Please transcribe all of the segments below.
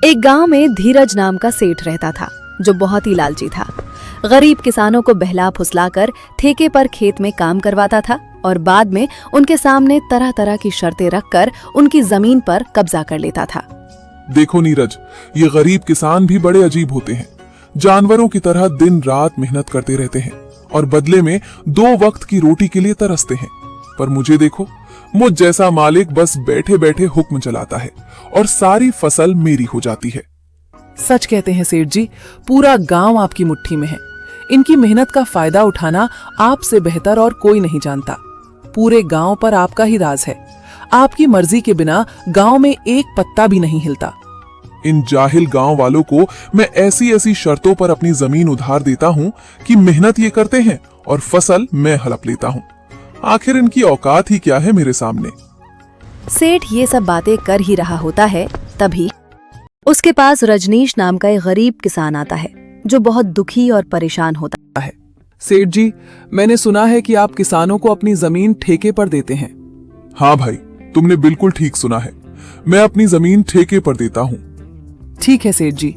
एक गांव में धीरज नाम का सेठ रहता था जो बहुत ही लालची था। गरीब किसानों को बहला फुसलाकर ठेके पर खेत में काम करवाता था और बाद में उनके सामने तरह तरह की शर्तें रखकर उनकी जमीन पर कब्जा कर लेता था। देखो नीरज, ये गरीब किसान भी बड़े अजीब होते हैं। जानवरों की तरह दिन रात मेहनत करते रहते हैं और बदले में 2 वक्त की रोटी के लिए तरसते हैं। पर मुझे देखो, मुझ जैसा मालिक बस बैठे बैठे हुक्म चलाता है और सारी फसल मेरी हो जाती है। सच कहते हैं सेठ जी, पूरा गांव आपकी मुट्ठी में है। इनकी मेहनत का फायदा उठाना आपसे बेहतर और कोई नहीं जानता। पूरे गांव पर आपका ही राज है। आपकी मर्जी के बिना गांव में एक पत्ता भी नहीं हिलता। इन जाहिल गांव वालों को मैं ऐसी ऐसी शर्तों पर अपनी जमीन उधार देता हूँ कि मेहनत ये करते हैं और फसल मैं हड़प लेता हूँ। आखिर इनकी औकात ही क्या है मेरे सामने। सेठ ये सब बातें कर ही रहा होता है, तभी उसके पास रजनीश नाम का एक गरीब किसान आता है जो बहुत दुखी और परेशान होता है। सेठ जी, मैंने सुना है कि आप किसानों को अपनी जमीन ठेके पर देते हैं। हाँ भाई, तुमने बिल्कुल ठीक सुना है। मैं अपनी जमीन ठेके पर देता हूँ। ठीक है सेठ जी,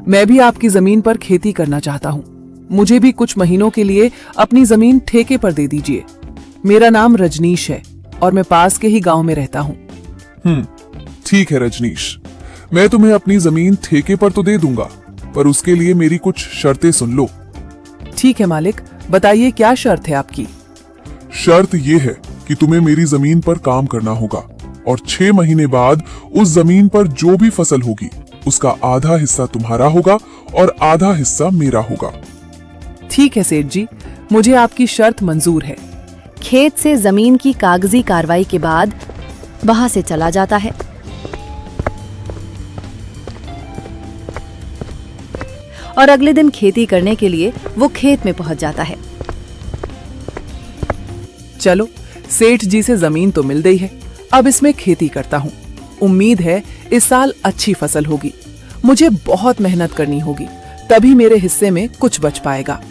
मैं भी आपकी जमीन पर खेती करना चाहता हूँ। मुझे भी कुछ महीनों के लिए अपनी जमीन ठेके पर दे दीजिए। मेरा नाम रजनीश है और मैं पास के ही गांव में रहता हूँ। ठीक है रजनीश, मैं तुम्हें अपनी जमीन ठेके पर तो दे दूंगा, पर उसके लिए मेरी कुछ शर्तें सुन लो। ठीक है मालिक, बताइए क्या शर्त है आपकी। शर्त ये है कि तुम्हें मेरी जमीन पर काम करना होगा और 6 महीने बाद उस जमीन पर जो भी फसल होगी उसका आधा हिस्सा तुम्हारा होगा और आधा हिस्सा मेरा होगा। ठीक है सेठ जी, मुझे आपकी शर्त मंजूर है। खेत से जमीन की कागजी कार्रवाई के बाद वहां से चला जाता है और अगले दिन खेती करने के लिए वो खेत में पहुंच जाता है। चलो, सेठ जी से जमीन तो मिल गई है, अब इसमें खेती करता हूँ। उम्मीद है इस साल अच्छी फसल होगी। मुझे बहुत मेहनत करनी होगी, तभी मेरे हिस्से में कुछ बच पाएगा।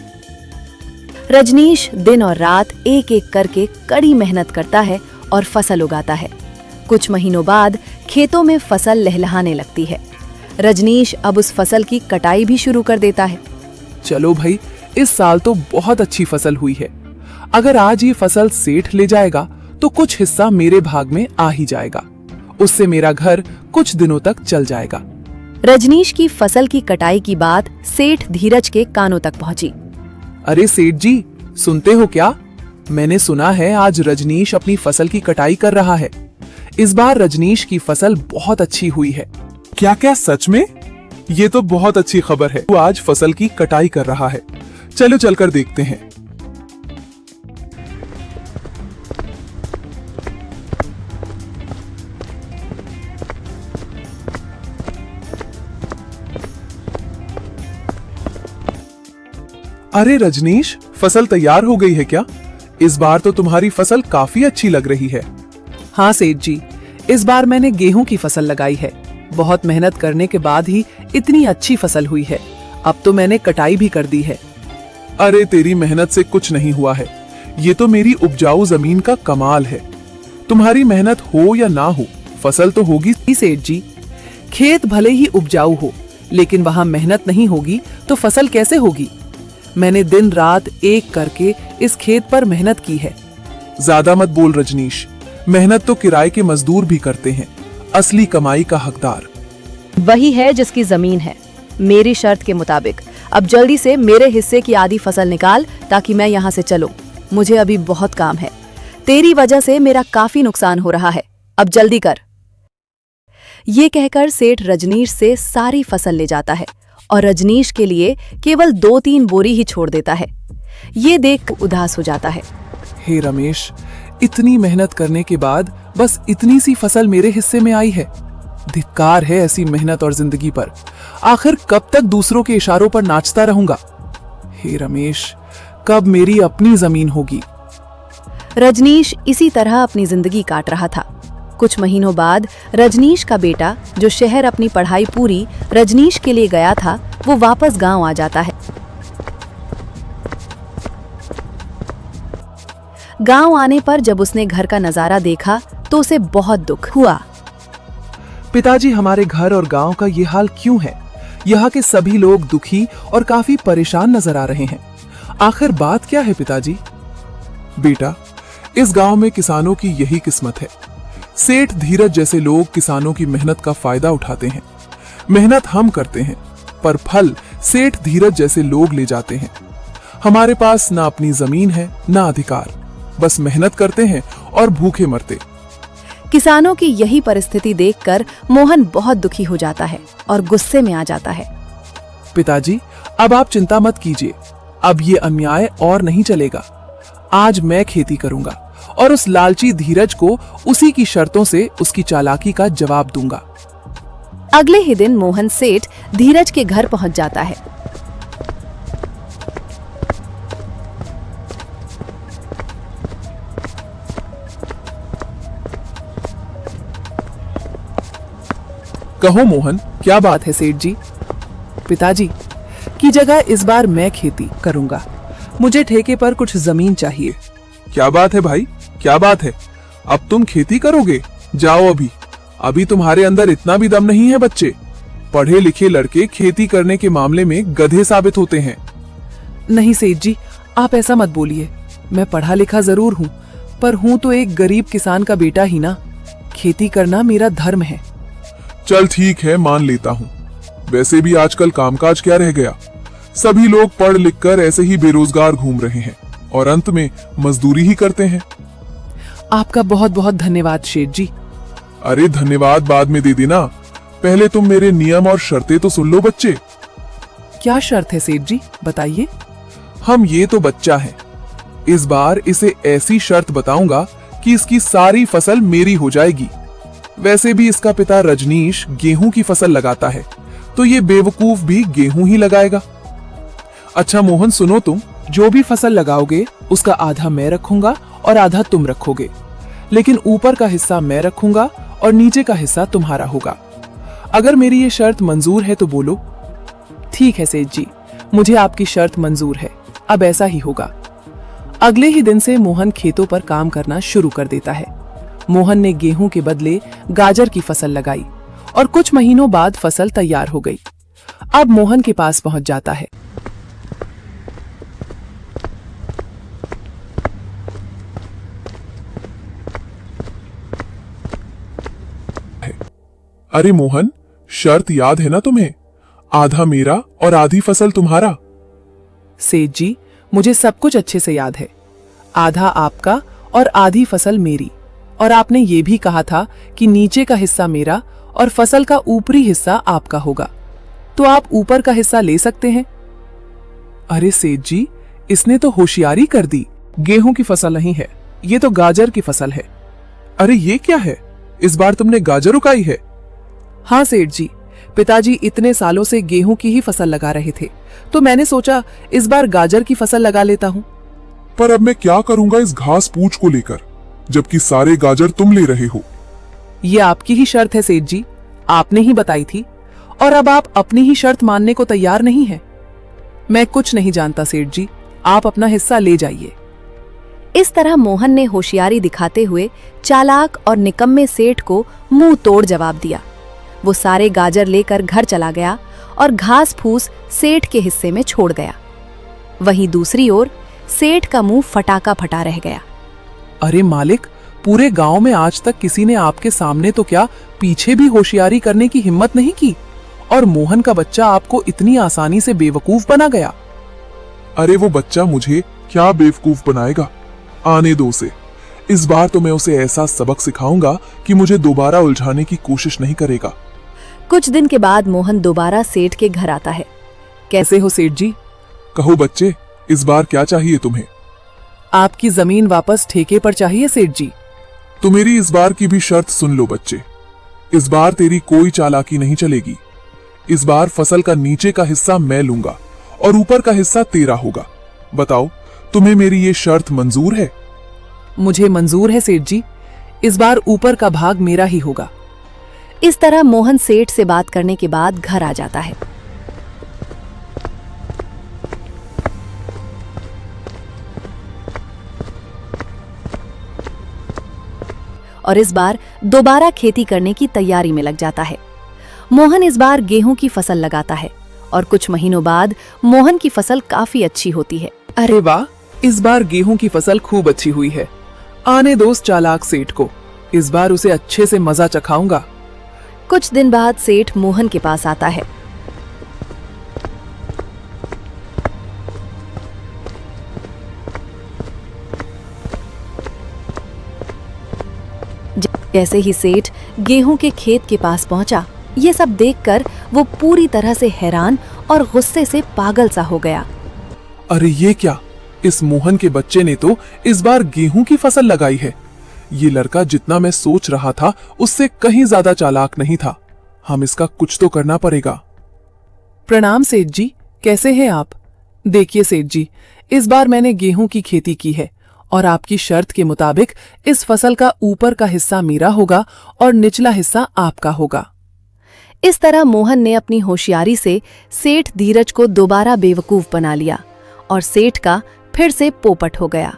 रजनीश दिन और रात एक एक करके कड़ी मेहनत करता है और फसल उगाता है। कुछ महीनों बाद खेतों में फसल लहलहाने लगती है। रजनीश अब उस फसल की कटाई भी शुरू कर देता है। चलो भाई, इस साल तो बहुत अच्छी फसल हुई है। अगर आज ये फसल सेठ ले जाएगा तो कुछ हिस्सा मेरे भाग में आ ही जाएगा। उससे मेरा घर कुछ दिनों तक चल जाएगा। रजनीश की फसल की कटाई की बात सेठ धीरज के कानों तक पहुंची। अरे सेठ जी, सुनते हो क्या? मैंने सुना है आज रजनीश अपनी फसल की कटाई कर रहा है। इस बार रजनीश की फसल बहुत अच्छी हुई है। क्या क्या सच में? ये तो बहुत अच्छी खबर है। वो आज फसल की कटाई कर रहा है। चलो चलकर देखते हैं। अरे रजनीश, फसल तैयार हो गई है क्या? इस बार तो तुम्हारी फसल काफी अच्छी लग रही है। हाँ सेठ जी, इस बार मैंने गेहूं की फसल लगाई है। बहुत मेहनत करने के बाद ही इतनी अच्छी फसल हुई है। अब तो मैंने कटाई भी कर दी है। अरे तेरी मेहनत से कुछ नहीं हुआ है। ये तो मेरी उपजाऊ जमीन का कमाल है। तुम्हारी मेहनत हो या ना हो, फसल तो होगी। सेठ जी, खेत भले ही उपजाऊ हो, लेकिन वहां मेहनत नहीं होगी तो फसल कैसे होगी? मैंने दिन रात एक करके इस खेत पर मेहनत की है। ज्यादा मत बोल रजनीश, मेहनत तो किराए के मजदूर भी करते हैं। असली कमाई का हकदार वही है जिसकी जमीन है। मेरी शर्त के मुताबिक अब जल्दी से मेरे हिस्से की आधी फसल निकाल ताकि मैं यहाँ से चलूं। मुझे अभी बहुत काम है। तेरी वजह से मेरा काफी नुकसान हो रहा है। अब जल्दी कर। ये कहकर सेठ रजनीश से सारी फसल ले जाता है और रजनीश के लिए केवल 2-3 बोरी ही छोड़ देता है। ये देख उदास हो जाता है। हे रमेश, इतनी मेहनत करने के बाद बस इतनी सी फसल मेरे हिस्से में आई है। धिक्कार है ऐसी मेहनत और जिंदगी पर। आखिर कब तक दूसरों के इशारों पर नाचता रहूंगा? हे रमेश, कब मेरी अपनी जमीन होगी? रजनीश इसी तरह अपनी जिंदगी काट रहा था। कुछ महीनों बाद रजनीश का बेटा, जो शहर अपनी पढ़ाई पूरी रजनीश के लिए गया था, वो वापस गांव आ जाता है। गांव आने पर जब उसने घर का नजारा देखा तो उसे बहुत दुख हुआ। पिताजी, हमारे घर और गांव का ये हाल क्यों है? यहाँ के सभी लोग दुखी और काफी परेशान नजर आ रहे हैं। आखिर बात क्या है पिताजी? बेटा, इस गांव में किसानों की यही किस्मत है। सेठ धीरज जैसे लोग किसानों की मेहनत का फायदा उठाते हैं। मेहनत हम करते हैं, पर फल सेठ धीरज जैसे लोग ले जाते हैं। हमारे पास ना अपनी जमीन है ना अधिकार, बस मेहनत करते हैं और भूखे मरते। किसानों की यही परिस्थिति देखकर मोहन बहुत दुखी हो जाता है और गुस्से में आ जाता है। पिताजी, अब आप चिंता मत कीजिए। अब ये अन्याय और नहीं चलेगा। आज मैं खेती करूंगा और उस लालची धीरज को उसी की शर्तों से उसकी चालाकी का जवाब दूंगा। अगले ही दिन मोहन सेठ धीरज के घर पहुंच जाता है। कहो मोहन, क्या बात है सेठ जी? पिताजी की जगह इस बार मैं खेती करूंगा। मुझे ठेके पर कुछ जमीन चाहिए। क्या बात है भाई, क्या बात है? अब तुम खेती करोगे? जाओ अभी। अभी तुम्हारे अंदर इतना भी दम नहीं है बच्चे। पढ़े लिखे लड़के खेती करने के मामले में गधे साबित होते हैं। नहीं सेठ जी, आप ऐसा मत बोलिए। मैं पढ़ा लिखा जरूर हूँ, पर हूँ तो एक गरीब किसान का बेटा ही ना। खेती करना मेरा धर्म है। चल ठीक है, मान लेता हूँ। वैसे भी आजकल कामकाज क्या रह गया? सभी लोग पढ़ लिख कर ऐसे ही बेरोजगार घूम रहे हैं और अंत में मजदूरी ही करते हैं। आपका बहुत बहुत धन्यवाद शेठ जी। अरे धन्यवाद बाद में दे देना, पहले तुम मेरे नियम और शर्तें तो सुन लो बच्चे। क्या शर्त है सेठ जी, बताइए। हम ये तो बच्चा है, इस बार इसे ऐसी शर्त बताऊंगा कि इसकी सारी फसल मेरी हो जाएगी। वैसे भी इसका पिता रजनीश गेहूं की फसल लगाता है, तो ये बेवकूफ भी गेहूं ही लगाएगा। अच्छा मोहन सुनो, तुम जो भी फसल लगाओगे उसका आधा मैं रखूंगा और आधा तुम रखोगे, लेकिन ऊपर का हिस्सा मैं रखूंगा और नीचे का हिस्सा तुम्हारा होगा। अगर मेरी ये शर्त मंजूर है तो बोलो। ठीक है सेठ जी, मुझे आपकी शर्त मंजूर है। अब ऐसा ही होगा। अगले ही दिन से मोहन खेतों पर काम करना शुरू कर देता है। मोहन ने गेहूं के बदले गाजर की फसल लगाई और कुछ महीनों बाद फसल तैयार हो गई। अब मोहन के पास पहुंच जाता है। अरे मोहन, शर्त याद है ना तुम्हें? आधा मेरा और आधी फसल तुम्हारा। सेठ जी, मुझे सब कुछ अच्छे से याद है। आधा आपका और आधी फसल मेरी। और आपने ये भी कहा था कि नीचे का हिस्सा मेरा और फसल का ऊपरी हिस्सा आपका होगा, तो आप ऊपर का हिस्सा ले सकते हैं। अरे सेठ जी, इसने तो होशियारी कर दी। गेहूं की फसल नहीं है, ये तो गाजर की फसल है। अरे ये क्या है? इस बार तुमने गाजर उगाई है? हाँ सेठ जी, पिताजी इतने सालों से गेहूं की ही फसल लगा रहे थे, तो मैंने सोचा इस बार गाजर की फसल लगा लेता हूँ। पर अब मैं क्या करूंगा इस घास पूछ को लेकर, जबकि सारे गाजर तुम ले रहे हो? ये आपकी ही शर्त है सेठ जी, आपने ही बताई थी, और अब आप अपनी ही शर्त मानने को तैयार नहीं है। मैं कुछ नहीं जानता सेठ जी, आप अपना हिस्सा ले जाइए। इस तरह मोहन ने होशियारी दिखाते हुए चालाक और निकम्मे सेठ को मुंह तोड़ जवाब दिया। वो सारे गाजर लेकर घर चला गया और घास फूस सेठ के हिस्से में छोड़ गया। वहीं दूसरी ओर सेठ का मुंह फटाका फटा रह गया। अरे मालिक, पूरे गांव में आज तक किसी ने आपके सामने तो क्या पीछे भी होशियारी करने की हिम्मत नहीं की, और मोहन का बच्चा आपको इतनी आसानी से बेवकूफ बना गया। अरे वो बच्चा मुझे क्या बेवकूफ बनाएगा? आने दो उसे। इस बार तो मैं उसे ऐसा सबक सिखाऊंगा कि मुझे दोबारा उलझाने की कोशिश नहीं करेगा। कुछ दिन के बाद मोहन दोबारा सेठ के घर आता है। कैसे हो सेठ जी? कहो बच्चे, इस बार क्या चाहिए तुम्हें? आपकी जमीन वापस ठेके पर चाहिए सेठ जी। तो मेरी इस बार की भी शर्त सुन लो बच्चे। इस बार तेरी कोई चालाकी नहीं चलेगी। इस बार फसल का नीचे का हिस्सा मैं लूंगा और ऊपर का हिस्सा तेरा होगा। बताओ, तुम्हें मेरी ये शर्त मंजूर है? मुझे मंजूर है सेठ जी। इस बार ऊपर का भाग मेरा ही होगा। इस तरह मोहन सेठ से बात करने के बाद घर आ जाता है। और इस बार दोबारा खेती करने की तैयारी में लग जाता है। मोहन इस बार गेहूं की फसल लगाता है और कुछ महीनों बाद मोहन की फसल काफी अच्छी होती है। अरे वाह, इस बार गेहूं की फसल खूब अच्छी हुई है। आने दो उस चालाक सेठ को, इस बार उसे अच्छे से मजा चखाऊंगा। कुछ दिन बाद सेठ मोहन के पास आता है। जैसे ही सेठ गेहूं के खेत के पास पहुंचा, ये सब देखकर वो पूरी तरह से हैरान और गुस्से से पागल सा हो गया। अरे ये क्या, इस मोहन के बच्चे ने तो इस बार गेहूं की फसल लगाई है। ये लड़का जितना मैं सोच रहा था उससे कहीं ज्यादा चालाक नहीं था। हम इसका कुछ तो करना पड़ेगा। प्रणाम सेठ जी, कैसे हैं आप? देखिए सेठ जी, इस बार मैंने गेहूं की खेती की है और आपकी शर्त के मुताबिक इस फसल का ऊपर का हिस्सा मेरा होगा और निचला हिस्सा आपका होगा। इस तरह मोहन ने अपनी होशियारी से सेठ धीरज को दोबारा बेवकूफ बना लिया और सेठ का फिर से पोपट हो गया।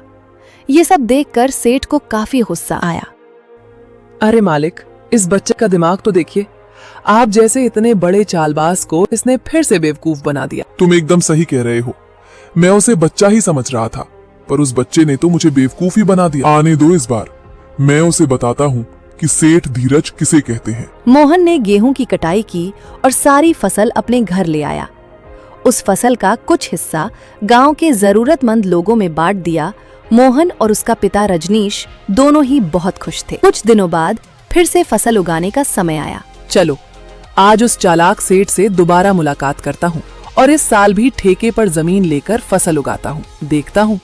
ये सब देखकर सेठ को काफी गुस्सा आया। अरे मालिक, इस बच्चे का दिमाग तो देखिए, आप जैसे इतने बड़े चालबाज को इसने फिर से बेवकूफ बना दिया। तुम एकदम सही कह रहे हो। मैं उसे बच्चा ही समझ रहा था, पर उस बच्चे ने तो मुझे बेवकूफ ही बना दिया। आने दो, इस बार मैं उसे बताता हूँ कि सेठ धीरज किसे कहते हैं। मोहन ने गेहूं की कटाई की और सारी फसल अपने घर ले आया। उस फसल का कुछ हिस्सा गांव के जरूरतमंद लोगों में बांट दिया। मोहन और उसका पिता रजनीश दोनों ही बहुत खुश थे। कुछ दिनों बाद फिर से फसल उगाने का समय आया। चलो, आज उस चालाक सेठ से दोबारा मुलाकात करता हूँ और इस साल भी ठेके पर जमीन लेकर फसल उगाता हूँ। देखता हूँ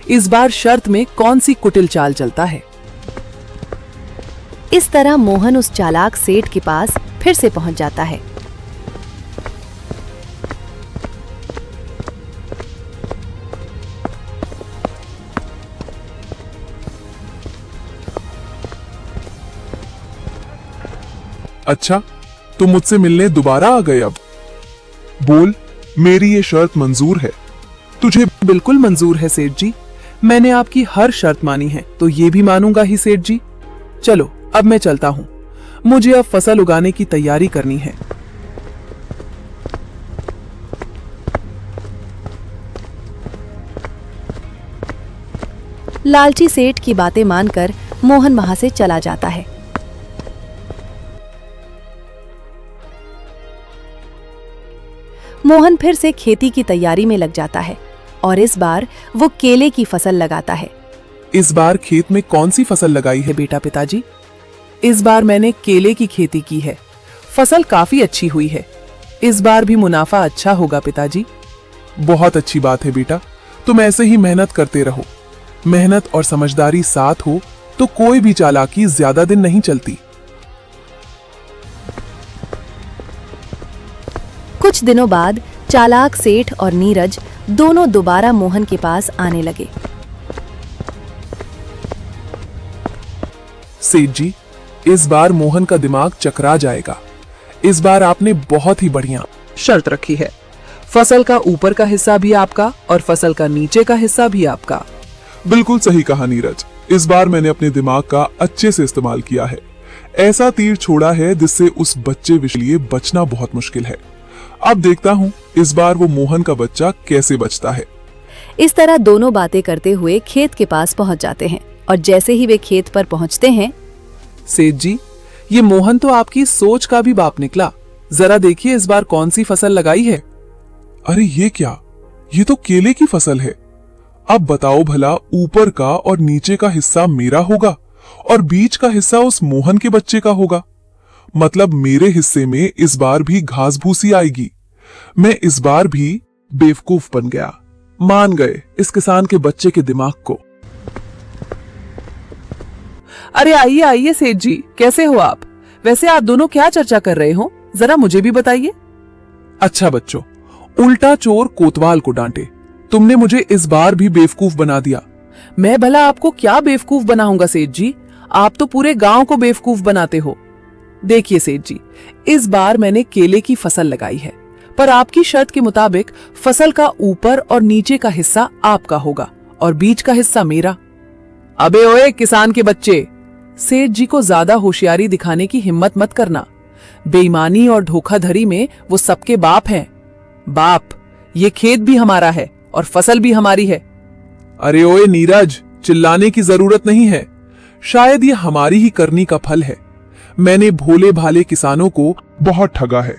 इस बार शर्त में कौन सी कुटिल चाल चलता है। इस तरह मोहन उस चालाक सेठ के पास फिर से पहुंच जाता है। अच्छा, तुम मुझसे मिलने दोबारा आ गए। अब बोल, मेरी ये शर्त मंजूर है तुझे? बिल्कुल मंजूर है सेठ जी, मैंने आपकी हर शर्त मानी है तो ये भी मानूंगा ही सेठ जी। चलो, अब मैं चलता हूँ, मुझे अब फसल उगाने की तैयारी करनी है। लालची सेठ की बातें मानकर मोहन वहां से चला जाता है। मोहन फिर से खेती की तैयारी में लग जाता है और इस बार वो केले की फसल लगाता है। इस बार खेत में कौन सी फसल लगाई है बेटा? पिताजी, इस बार मैंने केले की खेती की है, फसल काफी अच्छी हुई है। इस बार भी मुनाफा अच्छा होगा पिताजी। बहुत अच्छी बात है बेटा, तुम ऐसे ही मेहनत करते रहो। मेहनत और समझदारी साथ हो तो कोई भी चालाकी ज्यादा दिन नहीं चलती। कुछ दिनों बाद चालाक सेठ और नीरज दोनों दोबारा मोहन के पास आने लगे। सेठ जी, इस बार मोहन का दिमाग चकरा जाएगा। इस बार आपने बहुत ही बढ़िया शर्त रखी है, फसल का ऊपर का हिस्सा भी आपका और फसल का नीचे का हिस्सा भी आपका। बिल्कुल सही कहा नीरज, इस बार मैंने अपने दिमाग का अच्छे से इस्तेमाल किया है। ऐसा तीर छोड़ा है जिससे उस बच्चे के लिए बचना बहुत मुश्किल है। अब देखता हूँ इस बार वो मोहन का बच्चा कैसे बचता है। इस तरह दोनों बातें करते हुए खेत के पास पहुंच जाते हैं और जैसे ही वे खेत पर पहुंचते हैं, सेठ जी, ये मोहन तो आपकी सोच का भी बाप निकला। जरा देखिए इस बार कौन सी फसल लगाई है। अरे ये क्या, ये तो केले की फसल है। अब बताओ भला, ऊपर का और नीचे का हिस्सा मेरा होगा और बीच का हिस्सा उस मोहन के बच्चे का होगा। मतलब मेरे हिस्से में इस बार भी घास भूसी आएगी। मैं इस बार भी बेवकूफ बन गया। मान गए इस किसान के बच्चे के दिमाग को। अरे आइए आइए सेठ जी, कैसे हो आप? वैसे आप दोनों क्या चर्चा कर रहे हो, जरा मुझे भी बताइए। अच्छा बच्चों, उल्टा चोर कोतवाल को डांटे। तुमने मुझे इस बार भी बेवकूफ बना दिया। मैं भला आपको क्या बेवकूफ बनाऊंगा सेठ जी, आप तो पूरे गांव को बेवकूफ बनाते हो। देखिए सेठ जी, इस बार मैंने केले की फसल लगाई है, पर आपकी शर्त के मुताबिक फसल का ऊपर और नीचे का हिस्सा आपका होगा और बीच का हिस्सा मेरा। अबे ओए किसान के बच्चे, सेठ जी को ज्यादा होशियारी दिखाने की हिम्मत मत करना। बेईमानी और धोखाधड़ी में वो सबके बाप हैं। बाप, ये खेत भी हमारा है और फसल भी हमारी है। अरे ओए नीरज, चिल्लाने की जरूरत नहीं है। शायद ये हमारी ही करनी का फल है। मैंने भोले भाले किसानों को बहुत ठगा है।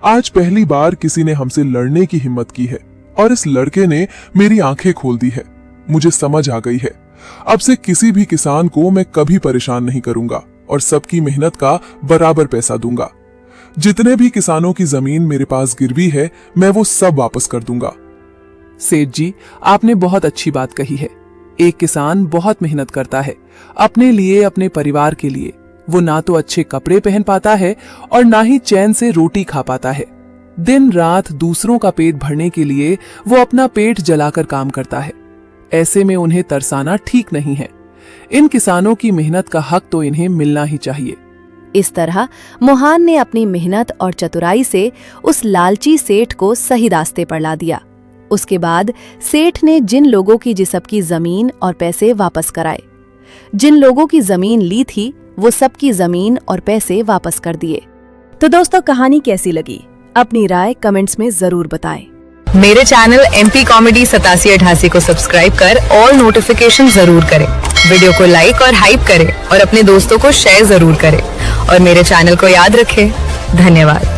आज पहली बार किसी ने हमसे लड़ने की हिम्मत की है और इस लड़के ने मेरी आंखें खोल दी है। मुझे समझ आ गई है, अब से किसी भी किसान को मैं कभी परेशान नहीं करूंगा और सबकी मेहनत का बराबर पैसा दूंगा। जितने भी किसानों की जमीन मेरे पास गिरवी है, मैं वो सब वापस कर दूंगा। सेठ जी, आपने बहुत अच्छी बात कही है। एक किसान बहुत मेहनत करता है अपने लिए, अपने परिवार के लिए। वो ना तो अच्छे कपड़े पहन पाता है और ना ही चैन से रोटी खा पाता है। दिन रात दूसरों का पेट भरने के लिए वो अपना पेट जलाकर काम करता है। ऐसे में उन्हें तरसाना ठीक नहीं है। इन किसानों की मेहनत का हक तो इन्हें मिलना ही चाहिए। इस तरह मोहन ने अपनी मेहनत और चतुराई से उस लालची सेठ को सही रास्ते पर ला दिया। उसके बाद सेठ ने जिन लोगों की जिसब की जमीन और पैसे वापस कराए। जिन लोगों की जमीन ली थी वो सबकी जमीन और पैसे वापस कर दिए। तो दोस्तों, कहानी कैसी लगी? अपनी राय कमेंट्स में जरूर बताएं। मेरे चैनल MP कॉमेडी 8788 को सब्सक्राइब कर ऑल नोटिफिकेशन जरूर करें। वीडियो को लाइक और हाइप करें और अपने दोस्तों को शेयर जरूर करें और मेरे चैनल को याद रखें। धन्यवाद।